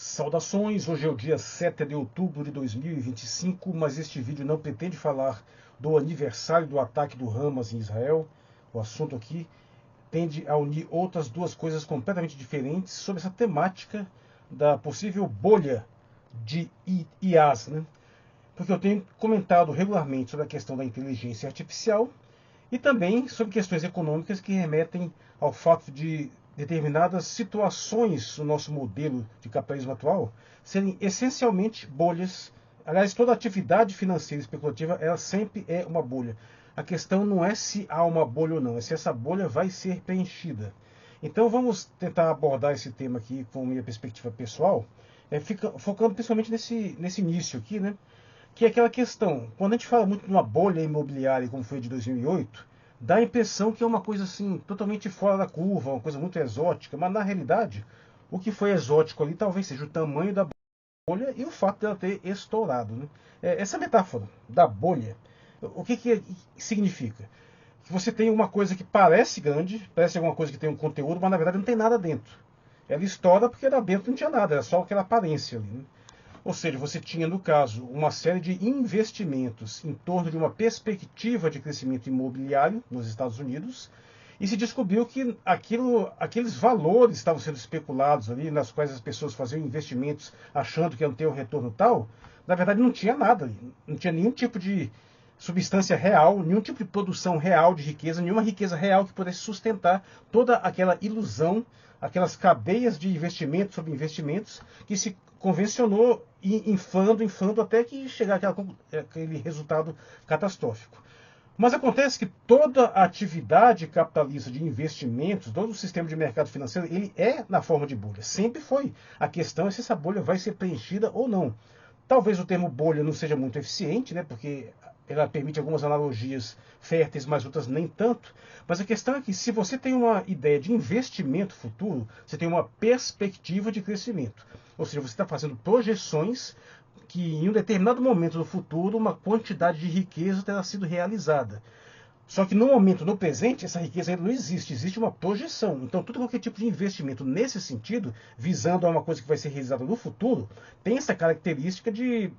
Saudações, hoje é o dia 7 de outubro de 2025, mas este vídeo não pretende falar do aniversário do ataque do Hamas em Israel. O assunto aqui tende a unir outras duas coisas completamente diferentes sobre essa temática da possível bolha de IAs, né? Porque eu tenho comentado regularmente sobre a questão da inteligência artificial e também sobre questões econômicas que remetem ao fato de determinadas situações no nosso modelo de capitalismo atual serem essencialmente bolhas. Aliás, toda atividade financeira especulativa, ela sempre é uma bolha. A questão não é se há uma bolha ou não, é se essa bolha vai ser preenchida. Então vamos tentar abordar esse tema aqui com minha perspectiva pessoal, focando principalmente nesse início aqui, né? Que é aquela questão, quando a gente fala muito de uma bolha imobiliária como foi a de 2008, dá a impressão que é uma coisa assim, totalmente fora da curva, uma coisa muito exótica, mas na realidade, o que foi exótico ali talvez seja o tamanho da bolha e o fato dela ter estourado, né? Essa metáfora da bolha, o que significa? Que você tem uma coisa que parece grande, parece alguma coisa que tem um conteúdo, mas na verdade não tem nada dentro. Ela estoura porque lá dentro não tinha nada, era só aquela aparência ali, né? Ou seja, você tinha, no caso, uma série de investimentos em torno de uma perspectiva de crescimento imobiliário nos Estados Unidos, e se descobriu que aqueles valores estavam sendo especulados ali, nas quais as pessoas faziam investimentos achando que iam ter um retorno tal, na verdade não tinha nada, não tinha nenhum tipo de substância real, nenhum tipo de produção real de riqueza, nenhuma riqueza real que pudesse sustentar toda aquela ilusão, aquelas cadeias de investimentos sobre investimentos que se convencionou inflando até que chegar aquele resultado catastrófico. Mas acontece que toda a atividade capitalista de investimentos, todo o sistema de mercado financeiro, ele é na forma de bolha. Sempre foi. A questão é se essa bolha vai ser preenchida ou não. Talvez o termo bolha não seja muito eficiente, né, porque ela permite algumas analogias férteis, mas outras nem tanto. Mas a questão é que se você tem uma ideia de investimento futuro, você tem uma perspectiva de crescimento. Ou seja, você está fazendo projeções que em um determinado momento no futuro uma quantidade de riqueza terá sido realizada. Só que no momento, no presente, essa riqueza ainda não existe, existe uma projeção. Então, todo qualquer tipo de investimento nesse sentido, visando a uma coisa que vai ser realizada no futuro, tem essa característica de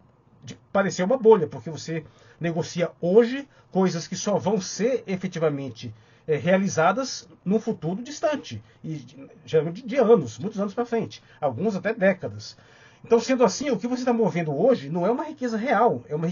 parecer uma bolha, porque você negocia hoje coisas que só vão ser efetivamente realizadas num futuro distante, e geralmente de anos, muitos anos para frente, alguns até décadas. Então, sendo assim, o que você está movendo hoje não é uma riqueza real, é uma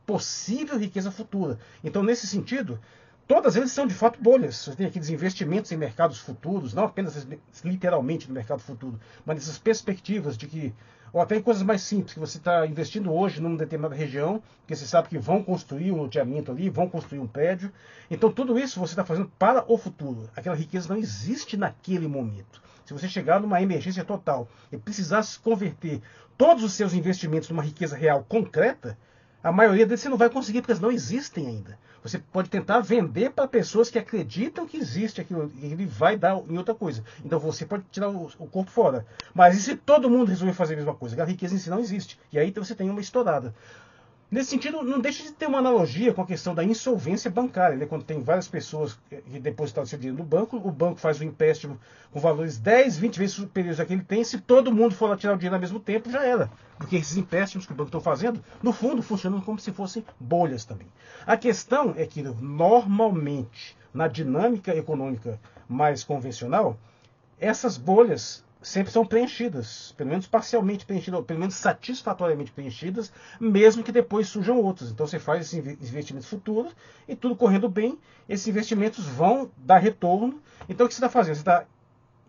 possível riqueza futura. Então, nesse sentido, todas eles são de fato bolhas. Você tem aqueles investimentos em mercados futuros, não apenas literalmente no mercado futuro, mas nessas perspectivas de que, ou até em coisas mais simples, que você está investindo hoje numa determinada região, que você sabe que vão construir um loteamento ali, vão construir um prédio. Então, tudo isso você está fazendo para o futuro. Aquela riqueza não existe naquele momento. Se você chegar numa emergência total e precisasse converter todos os seus investimentos numa riqueza real concreta, a maioria deles você não vai conseguir, porque eles não existem ainda. Você pode tentar vender para pessoas que acreditam que existe aquilo, e ele vai dar em outra coisa. Então você pode tirar o corpo fora. Mas e se todo mundo resolver fazer a mesma coisa? A riqueza em si não existe. E aí você tem uma estourada. Nesse sentido, não deixa de ter uma analogia com a questão da insolvência bancária, né? Quando tem várias pessoas que depositaram seu dinheiro no banco, o banco faz um empréstimo com valores 10, 20 vezes superiores àquele que ele tem. Se todo mundo for lá tirar o dinheiro ao mesmo tempo, já era. Porque esses empréstimos que o banco estão fazendo, no fundo, funcionam como se fossem bolhas também. A questão é que, normalmente, na dinâmica econômica mais convencional, essas bolhas sempre são preenchidas, pelo menos parcialmente preenchidas, ou pelo menos satisfatoriamente preenchidas, mesmo que depois surjam outros. Então você faz esses investimentos futuros e tudo correndo bem, esses investimentos vão dar retorno. Então o que você está fazendo? Você está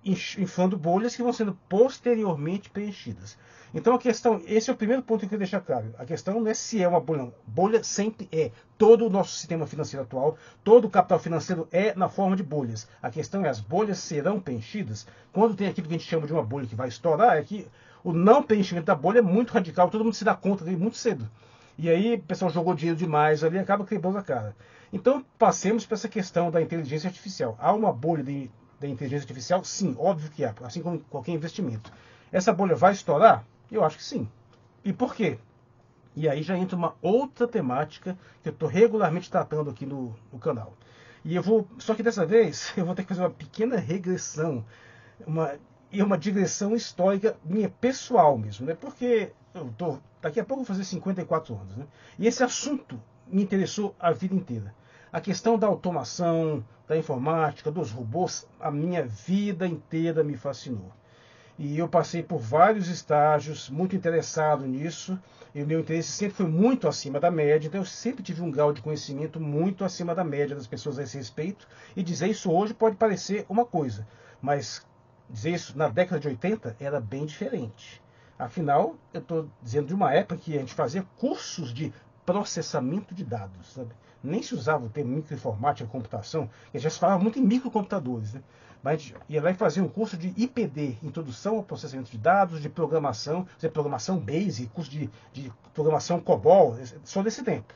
inflando bolhas que vão sendo posteriormente preenchidas. Então a questão, esse é o primeiro ponto que eu quero deixar claro. A questão não é se é uma bolha, não. Bolha sempre é. Todo o nosso sistema financeiro atual, todo o capital financeiro é na forma de bolhas. A questão é, as bolhas serão preenchidas? Quando tem aquilo que a gente chama de uma bolha que vai estourar, é que o não preenchimento da bolha é muito radical, todo mundo se dá conta dele muito cedo. E aí o pessoal jogou dinheiro demais ali e acaba quebrando a cara. Então passemos para essa questão da inteligência artificial. Há uma bolha da inteligência artificial? Sim, óbvio que há, assim como qualquer investimento. Essa bolha vai estourar? Eu acho que sim. E por quê? E aí já entra uma outra temática que eu estou regularmente tratando aqui no canal. E eu vou, só que dessa vez eu vou ter que fazer uma pequena regressão, e uma digressão histórica minha pessoal mesmo, né? Porque daqui a pouco eu vou fazer 54 anos, né? E esse assunto me interessou a vida inteira. A questão da automação, da informática, dos robôs, a minha vida inteira me fascinou. E eu passei por vários estágios, muito interessado nisso, e o meu interesse sempre foi muito acima da média, então eu sempre tive um grau de conhecimento muito acima da média das pessoas a esse respeito, e dizer isso hoje pode parecer uma coisa, mas dizer isso na década de 80 era bem diferente. Afinal, eu estou dizendo de uma época que a gente fazia cursos de processamento de dados, sabe? Nem se usava o termo microinformática, computação, já se falava muito em microcomputadores, né? Mas a gente ia lá e fazia um curso de IPD, Introdução ao Processamento de Dados, de programação, programação BASIC, curso de programação COBOL, só desse tempo.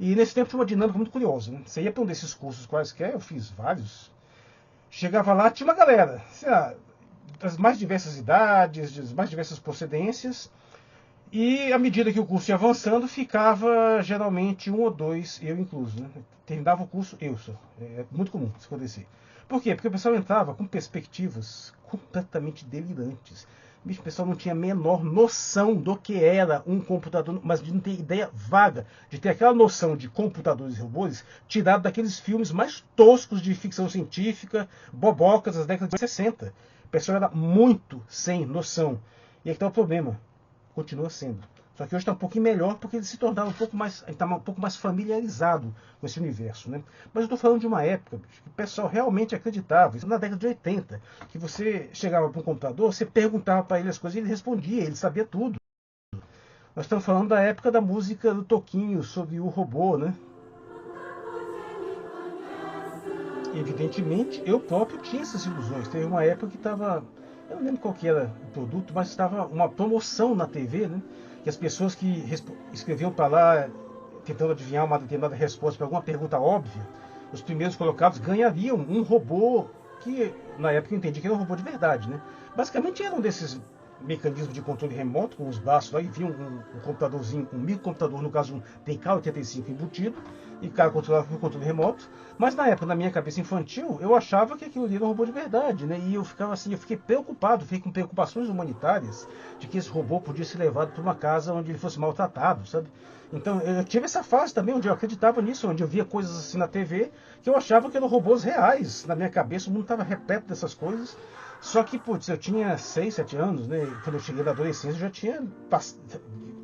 E nesse tempo tinha uma dinâmica muito curiosa, né? Você ia para um desses cursos quaisquer, eu fiz vários, chegava lá, tinha uma galera, sei lá, das mais diversas idades, das mais diversas procedências, e à medida que o curso ia avançando, ficava geralmente um ou dois, eu incluso, né? Terminava o curso, eu só. É muito comum isso acontecer. Por quê? Porque o pessoal entrava com perspectivas completamente delirantes. Bicho, o pessoal não tinha a menor noção do que era um computador, mas de não ter ideia vaga, de ter aquela noção de computadores e robôs tirado daqueles filmes mais toscos de ficção científica, bobocas das décadas de 60. O pessoal era muito sem noção. E aí que está o problema. Continua sendo. Só que hoje está um pouquinho melhor porque eles se tornaram um pouco mais, está um pouco mais familiarizado com esse universo, né? Mas eu estou falando de uma época que o pessoal realmente acreditava, isso na década de 80, que você chegava para um computador, você perguntava para ele as coisas e ele respondia, ele sabia tudo. Nós estamos falando da época da música do Toquinho sobre o robô, né? Evidentemente, eu próprio tinha essas ilusões. Teve uma época que estava, eu não lembro qual que era o produto, mas estava uma promoção na TV, né? Que as pessoas que escreviam para lá tentando adivinhar uma determinada resposta para alguma pergunta óbvia, os primeiros colocados ganhariam um robô que na época eu entendi que era um robô de verdade, né? Basicamente era um desses mecanismos de controle remoto com os braços lá e vinha um computadorzinho, um microcomputador, no caso um TK-85 embutido, e o cara controlava por controle remoto. Mas na época, na minha cabeça infantil, eu achava que aquilo ali era um robô de verdade, né? E eu ficava assim, eu fiquei preocupado, fiquei com preocupações humanitárias de que esse robô podia ser levado para uma casa onde ele fosse maltratado, sabe? Então eu tive essa fase também onde eu acreditava nisso, onde eu via coisas assim na TV que eu achava que eram robôs reais. Na minha cabeça o mundo estava repleto dessas coisas. Só que, putz, eu tinha 6, 7 anos, né? Quando eu cheguei na adolescência eu já tinha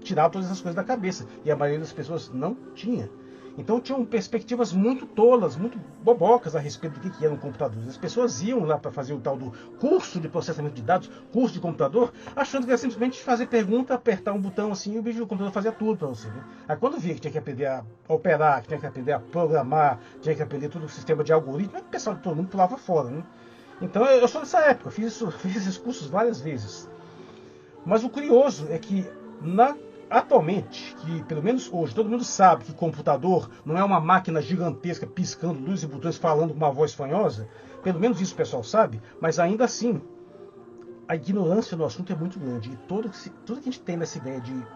tirado todas essas coisas da cabeça. E a maioria das pessoas não tinha. Então tinham perspectivas muito tolas, muito bobocas a respeito do que eram computadores. As pessoas iam lá para fazer o tal do curso de processamento de dados, curso de computador, achando que era simplesmente fazer pergunta, apertar um botão assim e o bicho do computador fazia tudo para você. Né? Aí quando via que tinha que aprender a operar, que tinha que aprender a programar, tinha que aprender todo o sistema de algoritmo, o pessoal de todo mundo pulava fora. Né? Então eu sou dessa época, fiz esses cursos várias vezes. Mas o curioso é que atualmente, que pelo menos hoje, todo mundo sabe que computador não é uma máquina gigantesca piscando luzes e botões falando com uma voz fanhosa, pelo menos isso o pessoal sabe, mas ainda assim, a ignorância no assunto é muito grande. E tudo que a gente tem nessa ideia de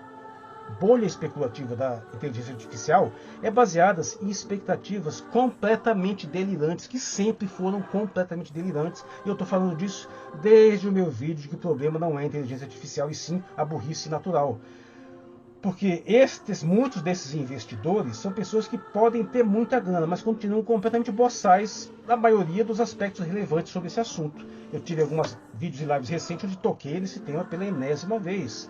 bolha especulativa da inteligência artificial é baseada em expectativas completamente delirantes, que sempre foram completamente delirantes. E eu estou falando disso desde o meu vídeo de que o problema não é a inteligência artificial, e sim a burrice natural. Porque muitos desses investidores são pessoas que podem ter muita grana, mas continuam completamente boçais na maioria dos aspectos relevantes sobre esse assunto. Eu tive alguns vídeos e lives recentes onde toquei nesse tema pela enésima vez.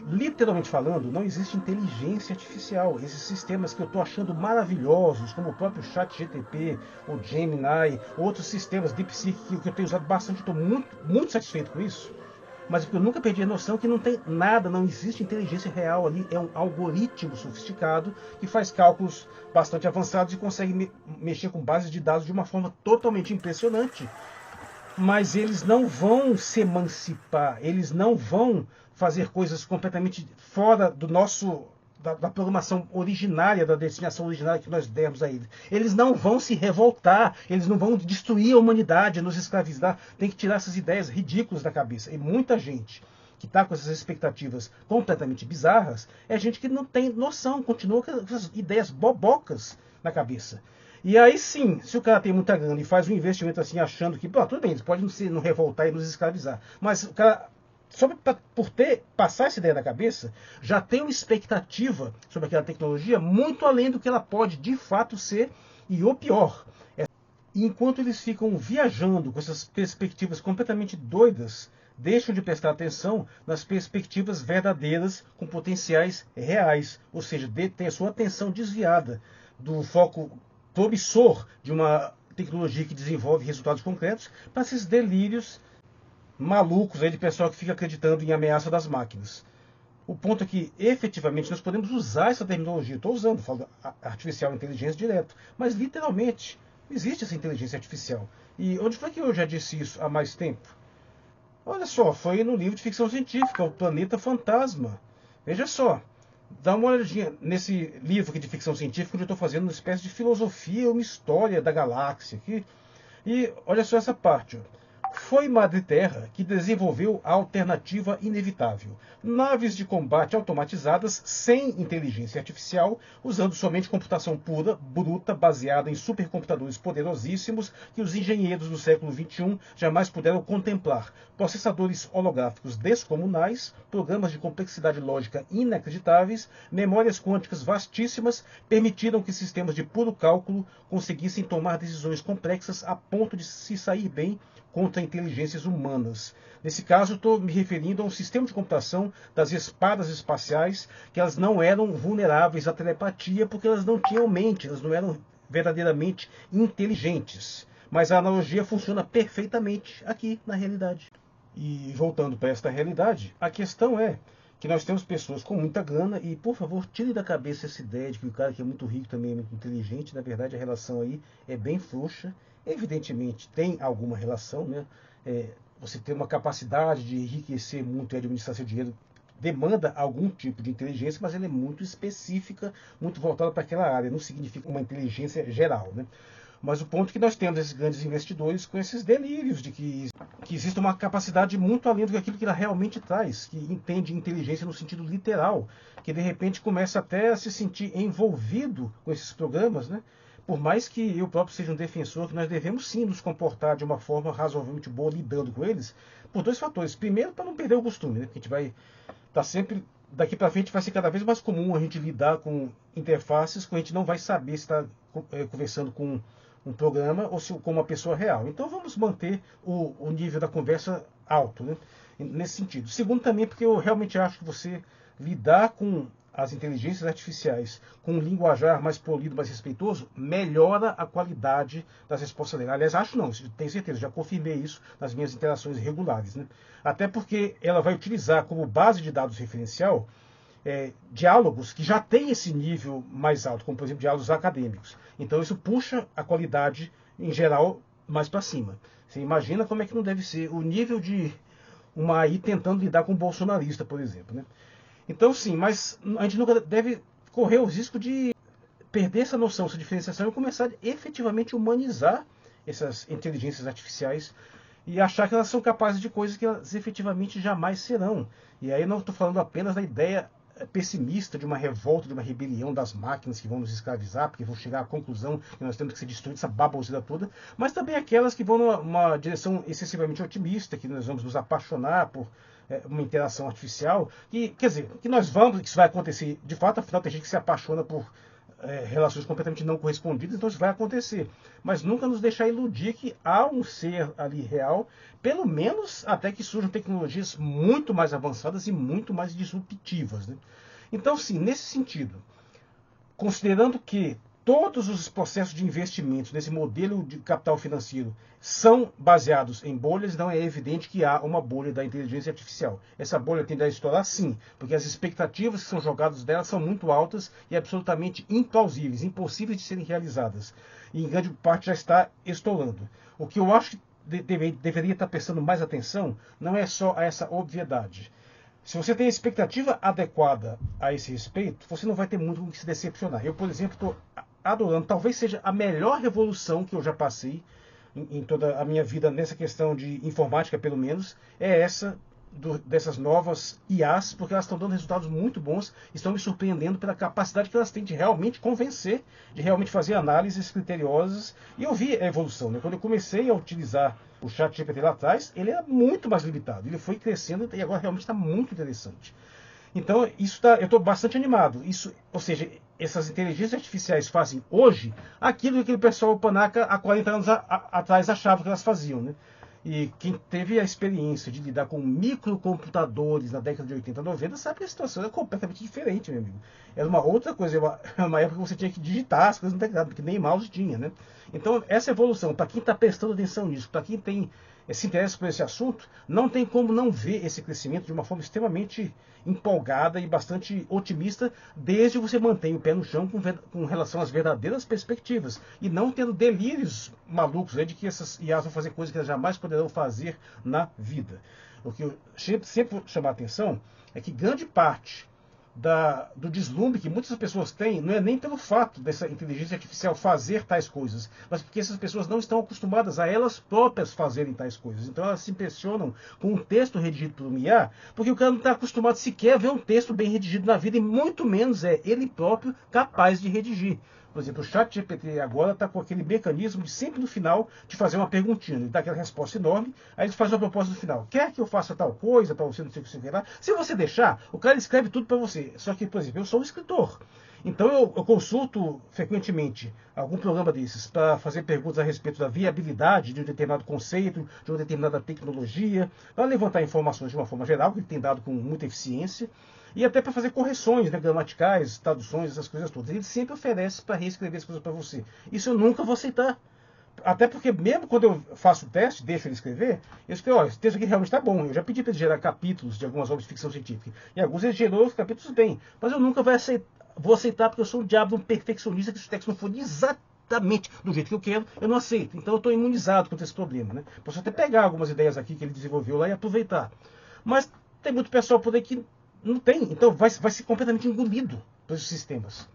Literalmente falando, não existe inteligência artificial. Esses sistemas que eu estou achando maravilhosos, como o próprio ChatGPT, o Gemini, outros sistemas DeepSeek que eu tenho usado bastante, estou muito satisfeito com isso. Mas eu nunca perdi a noção que não tem nada, não existe inteligência real ali. É um algoritmo sofisticado que faz cálculos bastante avançados e consegue mexer com bases de dados de uma forma totalmente impressionante. Mas eles não vão se emancipar, eles não vão fazer coisas completamente fora do nosso da programação originária, da destinação originária que nós demos a eles. Eles não vão se revoltar, eles não vão destruir a humanidade, nos escravizar. Tem que tirar essas ideias ridículas da cabeça. E muita gente que está com essas expectativas completamente bizarras é gente que não tem noção, continua com essas ideias bobocas na cabeça. E aí sim, se o cara tem muita grana e faz um investimento assim, achando que, pô, tudo bem, eles podem não revoltar e nos escravizar, mas o cara, só por passar essa ideia na cabeça, já tem uma expectativa sobre aquela tecnologia muito além do que ela pode de fato ser, e o pior, enquanto eles ficam viajando com essas perspectivas completamente doidas, deixam de prestar atenção nas perspectivas verdadeiras com potenciais reais, ou seja, tem a sua atenção desviada do foco promissor de uma tecnologia que desenvolve resultados concretos para esses delírios malucos aí de pessoal que fica acreditando em ameaça das máquinas. O ponto é que, efetivamente, nós podemos usar essa terminologia. Estou usando, falo artificial inteligência direto, mas literalmente existe essa inteligência artificial. E onde foi que eu já disse isso há mais tempo? Olha só, foi no livro de ficção científica, O Planeta Fantasma. Veja só, dá uma olhadinha nesse livro aqui de ficção científica, onde eu estou fazendo uma espécie de filosofia, uma história da galáxia aqui. E olha só essa parte. Foi Madre Terra que desenvolveu a alternativa inevitável. Naves de combate automatizadas sem inteligência artificial, usando somente computação pura, bruta, baseada em supercomputadores poderosíssimos que os engenheiros do século XXI jamais puderam contemplar. Processadores holográficos descomunais, programas de complexidade lógica inacreditáveis, memórias quânticas vastíssimas, permitiram que sistemas de puro cálculo conseguissem tomar decisões complexas a ponto de se sair bem contra inteligências humanas. Nesse caso, estou me referindo a um sistema de computação das espadas espaciais, que elas não eram vulneráveis à telepatia, porque elas não tinham mente, elas não eram verdadeiramente inteligentes. Mas a analogia funciona perfeitamente aqui na realidade. E voltando para esta realidade, a questão é que nós temos pessoas com muita grana e, por favor, tire da cabeça essa ideia de que o cara que é muito rico também é muito inteligente. Na verdade, a relação aí é bem frouxa. Evidentemente, tem alguma relação, né? Você ter uma capacidade de enriquecer muito e administrar seu dinheiro demanda algum tipo de inteligência, mas ela é muito específica, muito voltada para aquela área. Não significa uma inteligência geral, né? Mas o ponto é que nós temos esses grandes investidores com esses delírios de que existe uma capacidade muito além do que aquilo que ela realmente traz, que entende inteligência no sentido literal, que de repente começa até a se sentir envolvido com esses programas, né? Por mais que eu próprio seja um defensor, que nós devemos sim nos comportar de uma forma razoavelmente boa lidando com eles, por dois fatores. Primeiro, para não perder o costume, né? Porque a gente vai estar sempre, daqui para frente vai ser cada vez mais comum a gente lidar com interfaces que a gente não vai saber se está conversando com um programa ou se com uma pessoa real. Então vamos manter o nível da conversa alto, né? Nesse sentido. Segundo também, porque eu realmente acho que você lidar com as inteligências artificiais com um linguajar mais polido, mais respeitoso, melhora a qualidade das respostas dele. Aliás, acho não, tenho certeza, já confirmei isso nas minhas interações regulares, né? Até porque ela vai utilizar como base de dados referencial diálogos que já têm esse nível mais alto, como por exemplo diálogos acadêmicos. Então isso puxa a qualidade, em geral, mais para cima. Você imagina como é que não deve ser o nível de uma AI tentando lidar com um bolsonarista, por exemplo, né? Então sim, mas a gente nunca deve correr o risco de perder essa noção, essa diferenciação e começar a efetivamente humanizar essas inteligências artificiais e achar que elas são capazes de coisas que elas efetivamente jamais serão. E aí não estou falando apenas da ideia pessimista de uma revolta, de uma rebelião das máquinas que vão nos escravizar, porque vão chegar à conclusão que nós temos que ser destruídos, essa baboseira toda, mas também aquelas que vão numa direção excessivamente otimista, que nós vamos nos apaixonar por uma interação artificial, que, quer dizer, que nós vamos, que isso vai acontecer, de fato, afinal tem gente que se apaixona por relações completamente não correspondidas, então isso vai acontecer. Mas nunca nos deixar iludir que há um ser ali real, pelo menos até que surjam tecnologias muito mais avançadas e muito mais disruptivas, né? Então, sim, nesse sentido, considerando que todos os processos de investimentos nesse modelo de capital financeiro são baseados em bolhas, então é evidente que há uma bolha da inteligência artificial. Essa bolha tende a estourar sim, porque as expectativas que são jogadas dela são muito altas e absolutamente implausíveis, impossíveis de serem realizadas. E em grande parte já está estourando. O que eu acho que deveria estar prestando mais atenção não é só a essa obviedade. Se você tem a expectativa adequada a esse respeito, você não vai ter muito com que se decepcionar. Eu, por exemplo, estou adorando, talvez seja a melhor revolução que eu já passei em toda a minha vida nessa questão de informática, pelo menos, é essa dessas novas IAs, porque elas estão dando resultados muito bons, estão me surpreendendo pela capacidade que elas têm de realmente convencer, de realmente fazer análises criteriosas. E eu vi a evolução, né? Quando eu comecei a utilizar o ChatGPT lá atrás, ele era muito mais limitado. Ele foi crescendo e agora realmente está muito interessante. Então, eu estou bastante animado. Ou seja, essas inteligências artificiais fazem hoje aquilo que aquele pessoal panaca há 40 anos atrás achava que elas faziam, né? E quem teve a experiência de lidar com microcomputadores na década de 80, 90, sabe que a situação era completamente diferente, meu amigo. Era uma outra coisa, era uma época que você tinha que digitar as coisas no teclado, porque nem mouse tinha, né? Então, essa evolução, para quem está prestando atenção nisso, para quem se interessa por esse assunto, não tem como não ver esse crescimento de uma forma extremamente empolgada e bastante otimista, desde que você mantenha o pé no chão com relação às verdadeiras perspectivas, e não tendo delírios malucos de que essas IAs vão fazer coisas que elas jamais poderão fazer na vida. O que eu sempre chamo a atenção é que grande parte do deslumbre que muitas pessoas têm não é nem pelo fato dessa inteligência artificial fazer tais coisas, mas porque essas pessoas não estão acostumadas a elas próprias fazerem tais coisas. Então elas se impressionam com um texto redigido por um IA, porque o cara não está acostumado sequer a ver um texto bem redigido na vida, e muito menos é ele próprio capaz de redigir. Por exemplo, o ChatGPT agora está com aquele mecanismo de sempre no final de fazer uma perguntinha. Ele dá aquela resposta enorme, aí ele faz uma proposta no final. Quer que eu faça tal coisa para você, não sei o que você quer lá? Se você deixar, o cara escreve tudo para você. Só que, por exemplo, eu sou um escritor. Então eu consulto frequentemente algum programa desses para fazer perguntas a respeito da viabilidade de um determinado conceito, de uma determinada tecnologia, para levantar informações de uma forma geral, que ele tem dado com muita eficiência, e até para fazer correções, né, gramaticais, traduções, essas coisas todas. Ele sempre oferece para reescrever as coisas para você. Isso eu nunca vou aceitar. Até porque mesmo quando eu faço o teste, deixo ele escrever, eu escrevo, olha, esse texto aqui realmente está bom. Eu já pedi para ele gerar capítulos de algumas obras de ficção científica. E alguns ele gerou os capítulos bem. Mas eu nunca vou aceitar porque eu sou um diabo, um perfeccionista, que se o texto não for exatamente do jeito que eu quero, eu não aceito. Então eu estou imunizado contra esse problema, né? Posso até pegar algumas ideias aqui que ele desenvolveu lá e aproveitar. Mas tem muito pessoal por aí que não tem. Então vai ser completamente engolido por esses sistemas.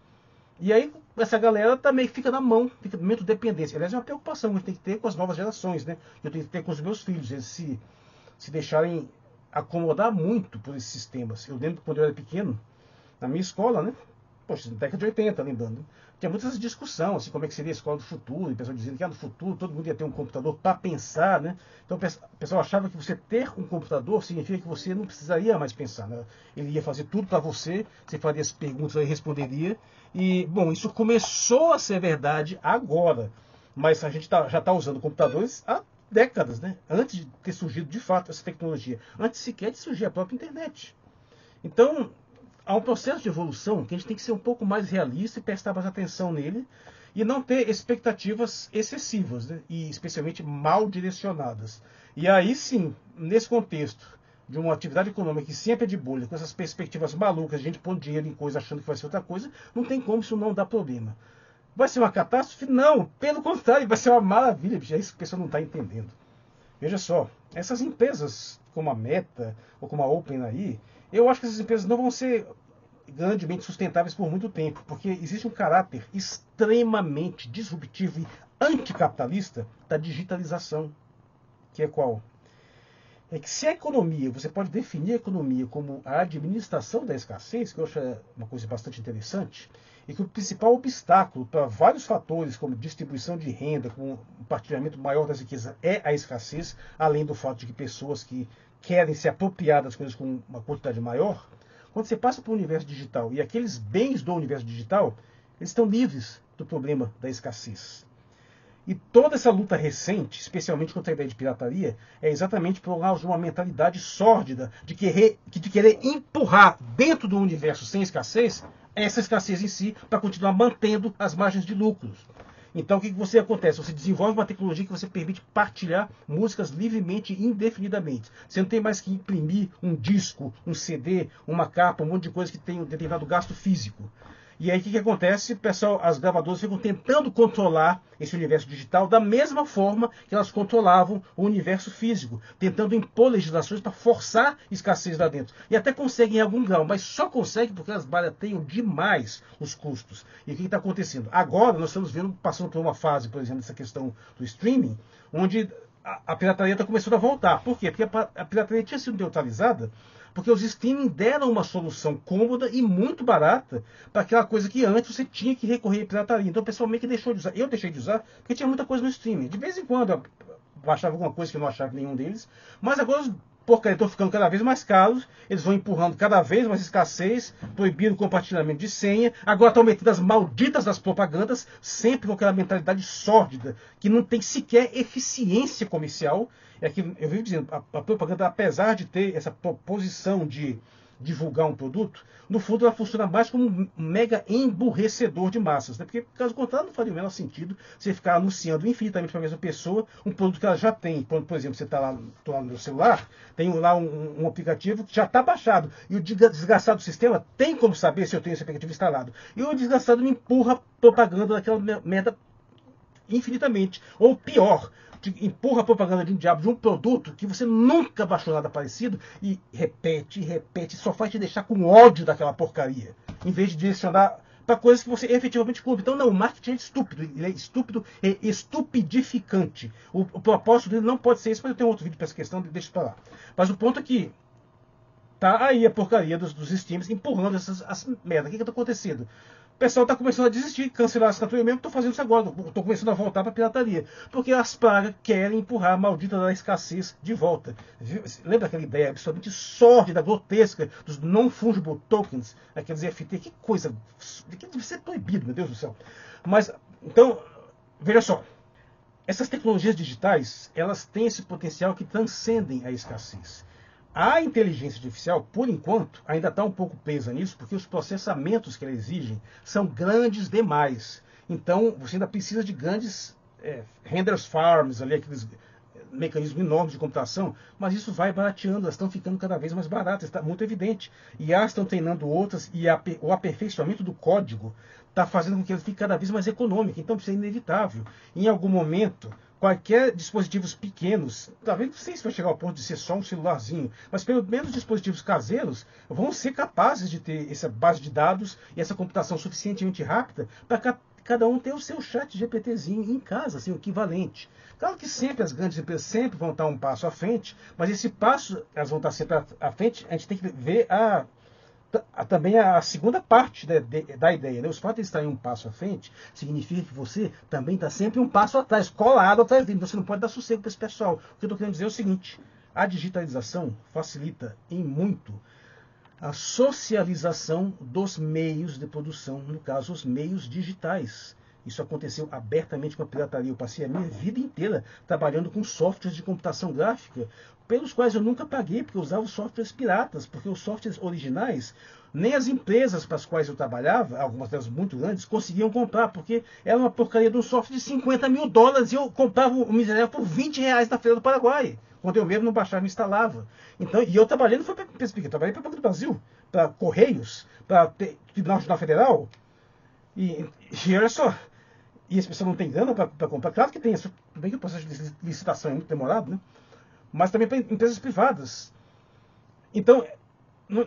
E aí, essa galera também fica na mão, fica muito dependência. Aliás, é uma preocupação que a gente tem que ter com as novas gerações, né? Eu tenho que ter com os meus filhos, eles se deixarem acomodar muito por esses sistemas. Eu lembro que quando eu era pequeno, na minha escola, né? Poxa, na década de 80, lembrando. Tinha muitas discussão, assim, como é que seria a escola do futuro, e o pessoal dizendo que no futuro todo mundo ia ter um computador para pensar, né? Então o pessoal achava que você ter um computador significa que você não precisaria mais pensar, né? Ele ia fazer tudo para você faria as perguntas e responderia. E, bom, isso começou a ser verdade agora, mas a gente já está usando computadores há décadas, né? Antes de ter surgido de fato essa tecnologia, antes sequer de surgir a própria internet. Então, há um processo de evolução que a gente tem que ser um pouco mais realista e prestar mais atenção nele e não ter expectativas excessivas, né? E especialmente mal direcionadas. E aí sim, nesse contexto de uma atividade econômica que sempre é de bolha, com essas perspectivas malucas, a gente põe dinheiro em coisa achando que vai ser outra coisa, não tem como isso não dar problema. Vai ser uma catástrofe? Não, pelo contrário, vai ser uma maravilha, bicho. É isso que a pessoa não está entendendo. Veja só, essas empresas como a Meta ou como a OpenAI, eu acho que essas empresas não vão ser grandemente sustentáveis por muito tempo, porque existe um caráter extremamente disruptivo e anticapitalista da digitalização, que é qual? É que se a economia, você pode definir a economia como a administração da escassez, que eu acho uma coisa bastante interessante, e que o principal obstáculo para vários fatores, como distribuição de renda, com um partilhamento maior das riquezas, é a escassez, além do fato de que pessoas que querem se apropriar das coisas com uma quantidade maior, quando você passa para o universo digital e aqueles bens do universo digital, eles estão livres do problema da escassez. E toda essa luta recente, especialmente contra a ideia de pirataria, é exatamente por causa de uma mentalidade sórdida de querer empurrar dentro do universo sem escassez, essa escassez em si, para continuar mantendo as margens de lucros. Então o que você acontece? Você desenvolve uma tecnologia que você permite partilhar músicas livremente e indefinidamente. Você não tem mais que imprimir um disco, um CD, uma capa, um monte de coisa que tem um determinado gasto físico. E aí o que acontece? Pessoal, as gravadoras ficam tentando controlar esse universo digital da mesma forma que elas controlavam o universo físico, tentando impor legislações para forçar escassez lá dentro. E até conseguem em algum grau, mas só conseguem porque elas barateiam demais os custos. E o que está acontecendo? Agora nós estamos passando por uma fase, por exemplo, dessa questão do streaming, onde a pirataria está começando a voltar. Por quê? Porque a pirataria tinha sido neutralizada porque os streaming deram uma solução cômoda e muito barata para aquela coisa que antes você tinha que recorrer à pirataria. Então o pessoal meio que deixou de usar. Eu deixei de usar porque tinha muita coisa no streaming. De vez em quando eu baixava alguma coisa que eu não achava nenhum deles. Mas agora os porcaria estão ficando cada vez mais caros, eles vão empurrando cada vez mais escassez, proibindo o compartilhamento de senha, agora estão metendo as malditas das propagandas, sempre com aquela mentalidade sórdida, que não tem sequer eficiência comercial. É que eu vivo dizendo, a propaganda, apesar de ter essa proposição de divulgar um produto, no fundo ela funciona mais como um mega emburrecedor de massas, né? Porque, caso contrário, não faria o menor sentido você ficar anunciando infinitamente para a mesma pessoa um produto que ela já tem. Por exemplo, você está lá no celular, tem lá um aplicativo que já está baixado, e o desgraçado do sistema tem como saber se eu tenho esse aplicativo instalado. E o desgraçado me empurra propaganda daquela merda infinitamente. Ou pior, empurra a propaganda de um diabo de um produto que você nunca baixou nada parecido e repete, só faz te deixar com ódio daquela porcaria, em vez de direcionar para coisas que você efetivamente compra. Então, não, o marketing é estúpido, ele é estúpido e estupidificante. O propósito dele não pode ser isso, mas eu tenho outro vídeo para essa questão, deixa para lá. Mas o ponto é que tá aí a porcaria dos streams empurrando as merda. O que está acontecendo? O pessoal está começando a desistir, cancelar a assinatura. Eu mesmo estou fazendo isso agora. Estou começando a voltar para a pirataria. Porque as pragas querem empurrar a maldita da escassez de volta. Lembra aquela ideia absolutamente sórdida, grotesca dos non-fungible tokens? Aqueles FT. Que coisa. Que deve ser proibido, meu Deus do céu. Mas, então, veja só. Essas tecnologias digitais, elas têm esse potencial que transcendem a escassez. A inteligência artificial, por enquanto, ainda está um pouco presa nisso, porque os processamentos que ela exigem são grandes demais. Então, você ainda precisa de grandes renders farms, ali, aqueles mecanismos enormes de computação, mas isso vai barateando, elas estão ficando cada vez mais baratas, está muito evidente. E elas estão treinando outras, e o aperfeiçoamento do código está fazendo com que ele fique cada vez mais econômico. Então, isso é inevitável. Em algum momento, qualquer dispositivos pequenos, talvez não sei se vai chegar ao ponto de ser só um celularzinho, mas pelo menos dispositivos caseiros vão ser capazes de ter essa base de dados e essa computação suficientemente rápida para cada um ter o seu chat GPTzinho em casa, assim, o equivalente. Claro que sempre as grandes empresas sempre vão estar um passo à frente, mas esse passo, elas vão estar sempre à frente, a gente tem que ver também a segunda parte da ideia. Né? Os fatos de estar em um passo à frente significa que você também está sempre um passo atrás, colado atrás dele. Você não pode dar sossego para esse pessoal. O que eu estou querendo dizer é o seguinte: a digitalização facilita em muito a socialização dos meios de produção, no caso, os meios digitais. Isso aconteceu abertamente com a pirataria. Eu passei a minha vida inteira trabalhando com softwares de computação gráfica, pelos quais eu nunca paguei, porque eu usava softwares piratas, porque os softwares originais, nem as empresas para as quais eu trabalhava, algumas delas muito grandes, conseguiam comprar, porque era uma porcaria de um software de $50 mil e eu comprava o miserável por R$20 na Feira do Paraguai, quando eu mesmo não baixava e instalava. Então, e eu trabalhei, não foi para empresa pequena, trabalhei para o Banco do Brasil, para Correios, para Tribunal Federal, e olha só, e as pessoas não têm grana para comprar. Claro que tem, bem que o processo de licitação é muito demorado, né? Mas também para empresas privadas. Então,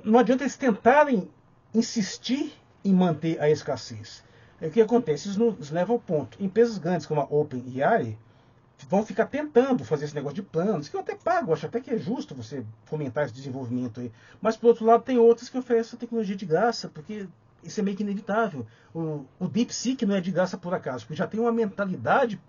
não adianta eles tentarem insistir em manter a escassez. O que acontece? Isso nos leva ao ponto. Empresas grandes como a OpenAI vão ficar tentando fazer esse negócio de planos, que eu até pago, acho até que é justo você fomentar esse desenvolvimento aí. Mas, por outro lado, tem outras que oferecem tecnologia de graça, porque isso é meio que inevitável. O DeepSeek não é de graça por acaso, porque já tem uma mentalidade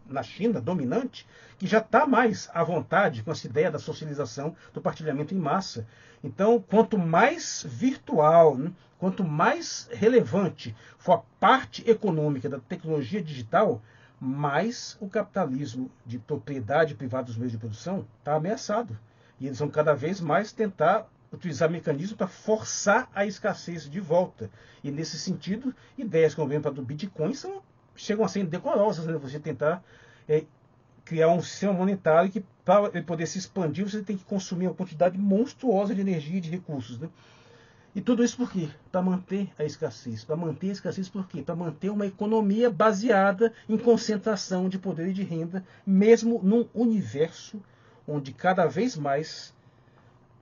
na China dominante que já está mais à vontade com essa ideia da socialização, do partilhamento em massa. Então, quanto mais virtual, né, quanto mais relevante for a parte econômica da tecnologia digital, mais o capitalismo de propriedade privada dos meios de produção está ameaçado. E eles vão cada vez mais tentar utilizar mecanismos para forçar a escassez de volta. E nesse sentido, ideias como a do Bitcoin chegam a ser indecorosas, né? Você tentar criar um sistema monetário que, para ele poder se expandir, você tem que consumir uma quantidade monstruosa de energia e de recursos. Né? E tudo isso por quê? Para manter a escassez. Para manter a escassez por quê? Para manter uma economia baseada em concentração de poder e de renda, mesmo num universo onde cada vez mais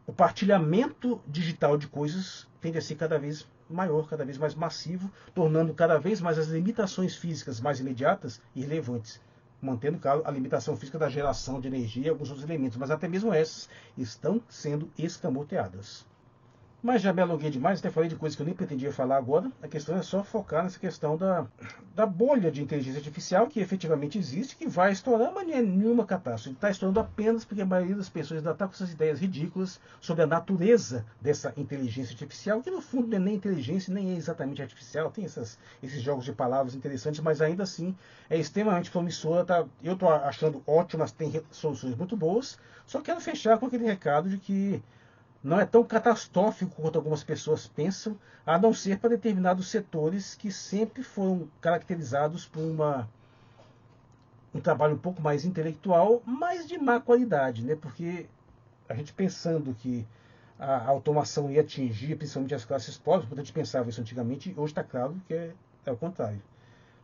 o partilhamento digital de coisas tende a ser cada vez maior, cada vez mais massivo, tornando cada vez mais as limitações físicas mais imediatas irrelevantes. mantendo, claro, a limitação física da geração de energia e alguns outros elementos, mas até mesmo essas estão sendo escamoteadas. Mas já me alonguei demais, até falei de coisas que eu nem pretendia falar agora. A questão é só focar nessa questão da bolha de inteligência artificial que efetivamente existe, que vai estourar, mas não é nenhuma catástrofe. Está estourando apenas porque a maioria das pessoas ainda está com essas ideias ridículas sobre a natureza dessa inteligência artificial, que no fundo não é nem inteligência, nem é exatamente artificial. Tem esses jogos de palavras interessantes, mas ainda assim é extremamente promissora. Tá? Eu estou achando ótimas, tem soluções muito boas. Só quero fechar com aquele recado de que não é tão catastrófico quanto algumas pessoas pensam, a não ser para determinados setores que sempre foram caracterizados por um trabalho um pouco mais intelectual, mas de má qualidade, né? Porque a gente pensando que a automação ia atingir principalmente as classes pobres, quando a gente pensava isso antigamente, hoje está claro que é o contrário.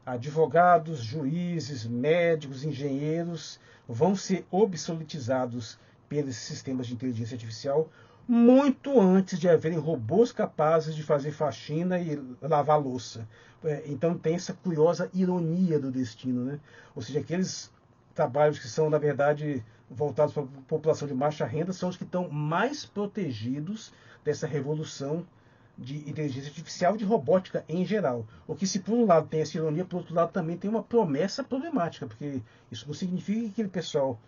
Advogados, juízes, médicos, engenheiros vão ser obsoletizados pelos sistemas de inteligência artificial muito antes de haverem robôs capazes de fazer faxina e lavar louça. Então tem essa curiosa ironia do destino, né? Ou seja, aqueles trabalhos que são, na verdade, voltados para a população de baixa renda são os que estão mais protegidos dessa revolução de inteligência artificial e de robótica em geral. O que, se por um lado tem essa ironia, por outro lado também tem uma promessa problemática, porque isso não significa que aquele pessoal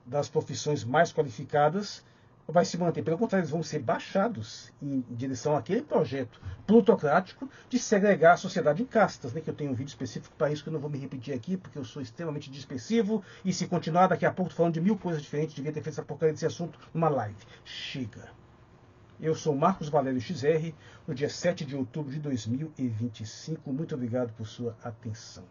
das profissões mais qualificadas vai se manter. Pelo contrário, eles vão ser baixados em direção àquele projeto plutocrático de segregar a sociedade em castas, né? Que eu tenho um vídeo específico para isso que eu não vou me repetir aqui, porque eu sou extremamente dispersivo, e se continuar daqui a pouco falando de 1000 coisas diferentes, devia ter feito essa porcaria desse assunto numa live. Chega. Eu sou Marcos Valério XR, no dia 7 de outubro de 2025. Muito obrigado por sua atenção.